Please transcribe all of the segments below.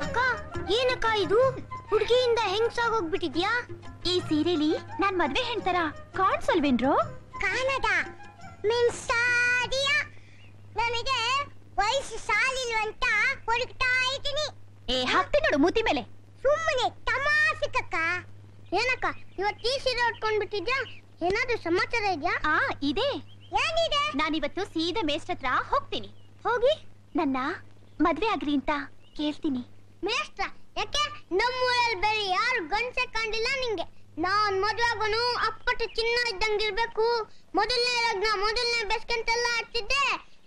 ಅಕ್ಕ ಏನಕ್ಕ ಇದು ಹುಡುಗಿಯಿಂದ ಹೆಂಗ್ಸಾಗೋಗ್ಬಿಟ್ಟಿದ್ಯಾ? ಈ ಸೀರೆಲಿ ನಾನ್ ಮದ್ವೆ ಹೆಣ್ತರ ಕಾಣ್ಸಲ್ವೇನ್ರೋ? ಕಾಣದ ಮಿನ್ಸಾದಿಯಾ ನನಗೆ ವಯಸ್ಸು ಸಾಲಿಲ್ವಂತ ಹುಡುಕ್ತಾ ಇದ್ದೀನಿ. ಹಾಕ್ತೀನಿ ನೋಡು ಮೂತಿ ಮೇಲೆ. ಸುಮ್ಮನೆ ತಮಾಷೆಕಕ್ಕ. ಏನಕ್ಕ ಇವತ್ತು ಈ ಸೀರೆ ಉಟ್ಕೊಂಡ್ಬಿಟ್ಟಿದ್ಯಾ? ಏನಾದ್ರೂ ಸಮಾಚಾರ ಇದೆಯಾ? ಇದೆ. ಏನಿದೆ? ನಾನಿವತ್ತು ಸೀದಾ ಮೇಷ್ಟ್ರ ಹತ್ರ ಹೋಗ್ತೀನಿ. ಹೋಗಿ ನನ್ನ ಮದ್ವೆ ಆಗ್ರಿ ಅಂತ ಕೇಳ್ತೀನಿ. ಮೇಷ್ಟ್ರ ಯಾಕೆ? ನಮ್ಮೂರಲ್ಲಿ ಬೇರೆ ಯಾರು ಗಂಡಸೆ ಕಂಡಿಲ್ಲ ನಿಂಗೆ. ನಾನ್ ಮದ್ವೆ ಆಗೋನು ಅಪ್ಪಟ ಚಿನ್ನ ಇದ್ದಂಗಿರ್ಬೇಕು. ಮೊದಲನೇ ಲಗ್ನ ಮೊದಲನೇ ಬೆಸ್ಕಂತೆಲ್ಲ ಆಡ್ತಿದ್ದೆ.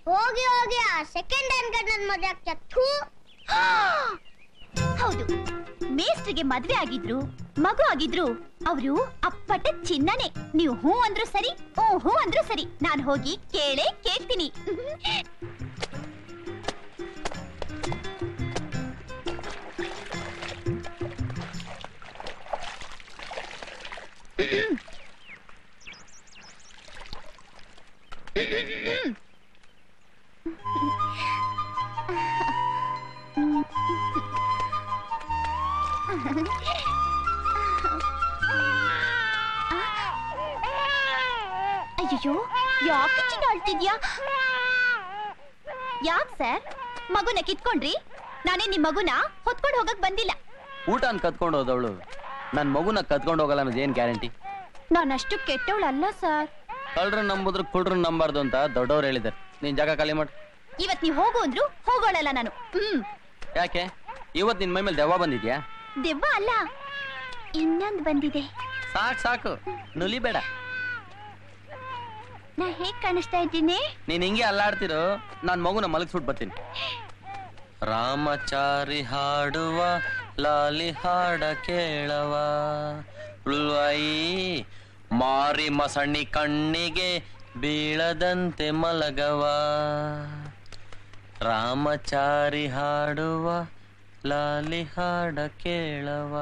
ಹೋಗಿ ಹೋಗಿ ಆ ಸೆಕೆಂಡ್ ಹ್ಯಾಂಡ್ ಗಂಡನ ಮದ್ವೆ ಆಗ್ತಾ. ಹೌದು, ಮೇಸ್ಟ್ರಿಗೆ ಮದ್ವೆ ಆಗಿದ್ರು ಮಗು ಆಗಿದ್ರು ಅವರು ಅಪ್ಪಟ ಚಿನ್ನನೆ. ನೀವು ಹೂ ಅಂದ್ರು ಸರಿ, ಹೂ ಅಂದ್ರು ಸರಿ, ನಾನು ಹೋಗಿ ಕೇಳ್ತೀನಿ. ಅಯ್ಯೋ, ಯಾಕೆ ಚಿನ್ನಾಡ್ತಿದ್ಯಾ? ಯಾಕೆ ಸರ್? ಮಗುನ ಕಿತ್ಕೊಂಡ್ರಿ? ನಾನೇ ನಿಮ್ ಮಗುನ ಹೊತ್ಕೊಂಡು ಹೋಗಕ್ ಬಂದಿಲ್ಲ. ಊಟನ್ ಕತ್ಕೊಂಡು ಹೋದವಳು ನನ್ ಮಗುನ ಕತ್ಕೊಂಡು ಹೋಗಲ್ಲ ಅನ್ನೋದು ಏನ್ ಗ್ಯಾರಂಟಿ? ನಾನಷ್ಟು ಕೆಟ್ಟವಳಲ್ಲ ಸರ್. ಕಳ್ರನ್ ನಂಬುದ್ರು ಕುಳ್ರನ್ ನಂಬಾರ್ದು ಅಂತ ದೊಡ್ಡವ್ರು ಹೇಳಿದಾರೆ. ನೀನ್ ಜಾಗ ಖಾಲಿ ಮಾಡು. ಇವತ್ ನೀವ್ ಹೋಗು ಅಂದ್ರು ಹೋಗೋಳಲ್ಲ ನಾನು. ಯಾಕೆ? ಇವತ್ ನಿನ್ ಮೈ ಮೇಲೆ ದೆವ್ವ ಬಂದಿದ್ಯಾ? ದೆವ್ವ ಅಲ್ಲ, ಇನ್ನೊಂದು ಬಂದಿದೆ. ಸಾಕು ನುಲಿಬೇಡ. ನಾ ಹೇಗ್ ಕಾಣಿಸ್ತಾ ಇದ್ದೀನಿ? ನೀನ್ ಹಿಂಗೆ ಅಲ್ಲಾಡ್ತಿರೋ, ನಾನ್ ಮಗುನ ಮಲಗಿಸ್ಬಿಟ್ಟು ಬರ್ತೀನಿ. ರಾಮಚಾರಿ ಹಾಡುವ ಲಾಲಿ ಹಾಡ ಕೇಳವ ಉಳ್ವಾಯಿ ಮಾರಿ ಮಸಣ್ಣಿ ಕಣ್ಣಿಗೆ ಬೀಳದಂತೆ ಮಲಗವ. ರಾಮಚಾರಿ ಹಾಡುವ ಲಾಲಿ ಹಾಡ ಕೇಳವ.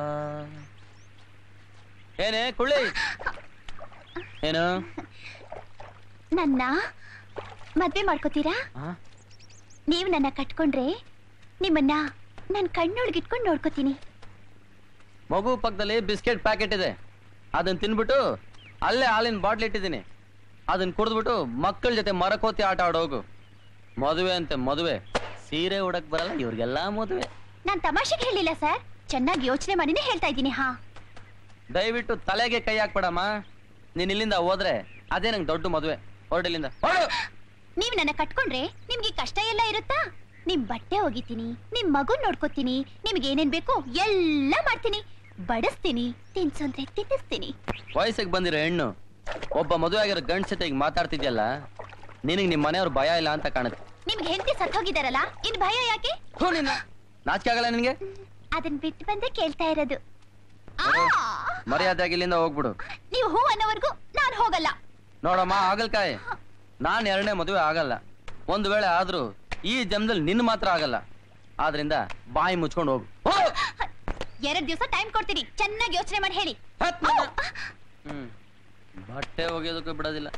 ಏನೇ ಕುಳ್ಳಿ? ಏನು? ನನ್ನ ಮದ್ವೆ ಮಾಡ್ಕೋತೀರಾ? ನೀವು ನನ್ನ ಕಟ್ಕೊಂಡ್ರೆ ನಿಮ್ಮನ್ನ ನನ್ ಕಣ್ಣೊಳಗಿಟ್ಕೊಂಡು ನೋಡ್ಕೋತೀನಿ. ಮಗು ಪಕ್ಕದಲ್ಲಿ ಬಿಸ್ಕೆಟ್ ಪ್ಯಾಕೆಟ್ ಇದೆ, ಅದನ್ನ ತಿನ್ಬಿಟ್ಟು ಅಲ್ಲೇ ಹಾಲಿನ ಬಾಟ್ಲ್ ಇಟ್ಟಿದ್ದೀನಿ. ಅದನ್ನ ಕುಡಿದ್ಬಿಟ್ಟು ಮಕ್ಕಳ ಜೊತೆ ಮರಕೋತಿ ಆಟ ಆಡೋಗು. ಮದುವೆ ಅಂತೆ ಮದುವೆ, ಸೀರೆ ಉಡಕ್ ಬರಲ್ಲ ಇವ್ರಿಗೆಲ್ಲಾ ಮದುವೆ. ನಾನ್ ತಮಾಷೆಗೆ ಹೇಳಿಲ್ಲ ಸರ್, ಚೆನ್ನಾಗಿ ಯೋಚನೆ ಮಾಡಿನೇ ಹೇಳ್ತಾ ಇದ್ದೀನಿ. ದಯವಿಟ್ಟು ತಲೆಗೆ ಕೈ ಹಾಕ್ಬೇಡಮ್ಮ. ನೀನ್ ಇಲ್ಲಿಂದ ಹೋದ್ರೆ ಅದೇ ನಂಗೆ ದೊಡ್ಡ ಮದುವೆ. ಹೊರಡಿಲ್ಲಿಂದ. ನೀವ್ ನನ್ನ ಕಟ್ಕೊಂಡ್ರೆ ನಿಮ್ಗೆ ಕಷ್ಟ ಎಲ್ಲ ಇರುತ್ತಾ? ನಿಮ್ ಬಟ್ಟೆ ಒಗಿತೀನಿ, ನಿಮ್ ಮಗುನ್ ನೋಡ್ಕೋತೀನಿ, ನಿಮ್ಗೆ ಏನೇನ್ ಬೇಕು ಎಲ್ಲ ಮಾಡ್ತೀನಿ, ಬಡಿಸ್ತೀನಿ, ತಿನ್ಸಂದ್ರೆ ತಿನ್ನಿಸ್ತೀನಿ. ವಯಸ್ಸಿಗೆ ಬಂದಿರೋ ಹೆಣ್ಣು ಒಬ್ಬ ಮದುವೆ ಆಗಿರೋ ಗಂಡ ಜೊತೆ ಈಗ ಮಾತಾಡ್ತಿದ್ಯಲ್ಲ, ನಿನಗೆ ನಿಮ್ ಮನೆಯವ್ರ ಭಯ ಇಲ್ಲ ಅಂತ ಕಾಣುತ್ತೆ. ನಿಮ್ಗೆ ಹೆಂಡತಿ ಸತ್ತೋಗಿದಾರಲ್ಲ, ಇನ್ ಭಯ ಯಾಕೆ? ನಾಚಿಕೆ ಆಗಲ್ಲ ನಿನ್ಗೆ? ಅದನ್ ಬಿಟ್ಟು ಬಂದೆ ಕೇಳ್ತಾ ಇರೋದು. ಮರ್ಯಾದೆ ಇಲ್ಲಿಂದ ಹೋಗ್ಬಿಡು. ನೀವು ಹೂ ಅನ್ನೋವರೆಗೂ ನಾನ್ ಹೋಗಲ್ಲ. ನೋಡಮ್ಮ ಆಗಲ್ಕಾಯಿ, ನಾನ್ ಎರಡನೇ ಮದುವೆ ಆಗಲ್ಲ. ಒಂದು ವೇಳೆ ಆದ್ರೂ ಈ ಜನ್ಮದಲ್ಲಿ ನಿನ್ನ ಮಾತ್ರ ಆಗಲ್ಲ. ಆದ್ರಿಂದ ಬಾಯಿ ಮುಚ್ಕೊಂಡು ಹೋಗು. 2 ದಿವಸ ಟೈಮ್ ಕೊಡ್ತೀನಿ, ಚೆನ್ನಾಗಿ ಯೋಚನೆ ಮಾಡಿ ಹೇಳಿ. ಬಟ್ಟೆ ಒಗೆಯೋದಕ್ಕೂ ಬಿಡೋದಿಲ್ಲ.